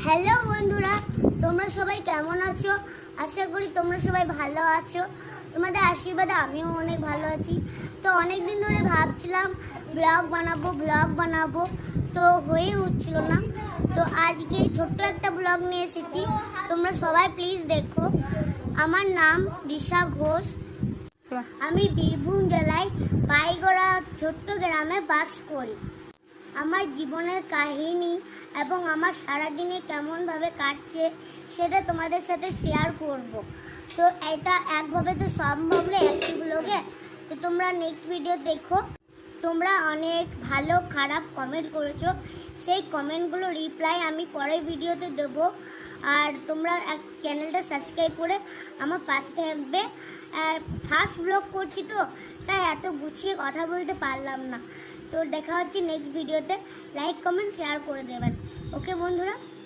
Hello বন্ধুরা, তোমরা সবাই কেমন আছো? আশা করি তোমরা সবাই ভালো আছো। তোমাদের আশীর্বাদে আমিও অনেক ভালো আছি। তো অনেক দিন ধরে ভাবছিলাম ব্লগ বানাবো, তো হয়ে উঠছিল না। তো আজকে ছোট্ট একটা ব্লগ নিয়ে এসেছি, তোমরা সবাই প্লিজ দেখো। আমার নাম রিশা ঘোষ। আমি বীরভূম জেলায় পাইগড়া ছোট্ট গ্রামে বাস করি। আমার জীবনের কাহিনী এবং আমার সারাদিনে কেমনভাবে কাটছে সেটা তোমাদের সাথে শেয়ার করব। তো এটা একভাবে তো সম্ভব নয় একটি ব্লগে। তো তোমরা নেক্সট ভিডিও দেখো। তোমরা অনেক ভালো খারাপ কমেন্ট করেছো, সেই কমেন্টগুলো রিপ্লাই আমি পরের ভিডিওতে দেবো। আর তোমরা চ্যানেলটা সাবস্ক্রাইব করে আমার পাশে থাকবে। ফার্স্ট ব্লগ করছি তো, তাই এত গুছিয়ে কথা বলতে পারলাম না। তো দেখা হচ্ছে নেক্সট ভিডিওতে। লাইক কমেন্ট শেয়ার করে দেবেন। ওকে বন্ধুরা।